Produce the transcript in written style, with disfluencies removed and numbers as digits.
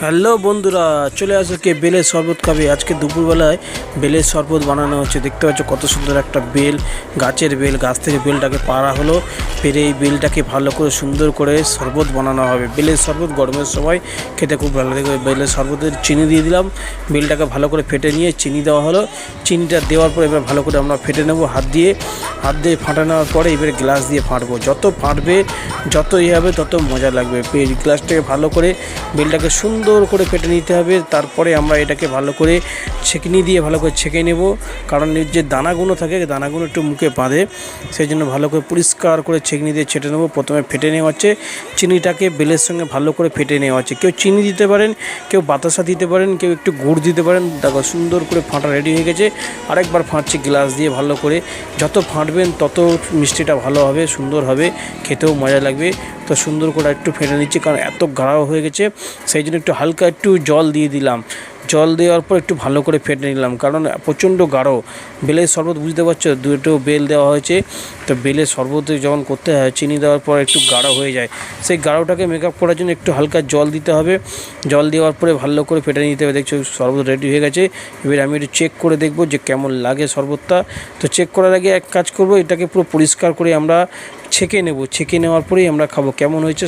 Hello বন্ধুরা, চলে আসো কে বেলের শরবত খাবে। আজকে দুপুরবেলায় বেলের শরবত বানানো হচ্ছে। দেখতে পাচ্ছ কত সুন্দর একটা বেল, গাছের বেল। গাছ থেকে বেলটাকে পাড়া হলো, পেরে এই বেলটাকে ভালো করে সুন্দর করে শরবত বানানো হবে। বেলের শরবত গরমের সময় খেতে খুব ভালো লাগে। বেলের শরবতের চিনি দিয়ে দিলাম, বেলটাকে ভালো করে ফেটে নিয়ে চিনি দেওয়া হলো। চিনিটা দেওয়ার পর এবার ভালো করে আমরা ফেটে নেব হাত দিয়ে ফাটা নেওয়ার পরে এবারে গ্লাস দিয়ে ফাটবো। যত ফাটবে যত হবে তত মজা লাগবে। গ্লাসটাকে ভালো করে বেলটাকে সুন্দর করে ফেটে নিতে হবে। তারপরে আমরা এটাকে ভালো করে ছেঁকনি দিয়ে ভালো করে ছেঁকে নেব, কারণ এর যে দানাগুলো থাকে দানাগুলো একটু মুখে বাঁধে, সেই জন্য ভালো করে পরিষ্কার করে ছেঁকনি দিয়ে ছেটে নেব। প্রথমে ফেটে নেওয়া হচ্ছে চিনিটাকে বেলের সঙ্গে ভালো করে ফেটে নেওয়া হচ্ছে। কেউ চিনি দিতে পারেন, কেউ বাতাসা দিতে পারেন, কেউ একটু গুড় দিতে পারেন। দেখো সুন্দর করে ফাটা রেডি হয়ে গেছে। আরেকবার ফাটছি গ্লাস দিয়ে ভালো করে। যত ফাটবেন তত মিষ্টিটা ভালো হবে, সুন্দর হবে, খেতেও মজা লাগবে। তো সুন্দর করে একটু ফেটে নিচ্ছি, কারণ এত গাঢ় হয়ে গেছে, সেই জন্য একটু হালকা একটু জল দিয়ে দিলাম। জল দেওয়ার পর একটু ভালো করে ফেটে নিলাম, কারণ প্রচণ্ড গাঢ়। বেলের শরবত বুঝতে পারছো, দুটো বেল দেওয়া হয়েছে। তো বেলের শরবত যখন করতে হয় চিনি দেওয়ার পর একটু গাঢ় হয়ে যায়। সেই গাঢ়টাকে মেকআপ করার জন্য একটু হালকা জল দিতে হবে। জল দেওয়ার পরে ভালো করে ফেটে নিতে হবে। দেখছো শরবত রেডি হয়ে গেছে। এবার আমি একটু চেক করে দেখবো যে কেমন লাগে শরবতটা। তো চেক করার আগে এক কাজ করবো, এটাকে পুরো পরিষ্কার করে আমরা ছেঁকে নেব। ছেঁকে নেওয়ার পরেই আমরা খাবো। কেমন হয়েছে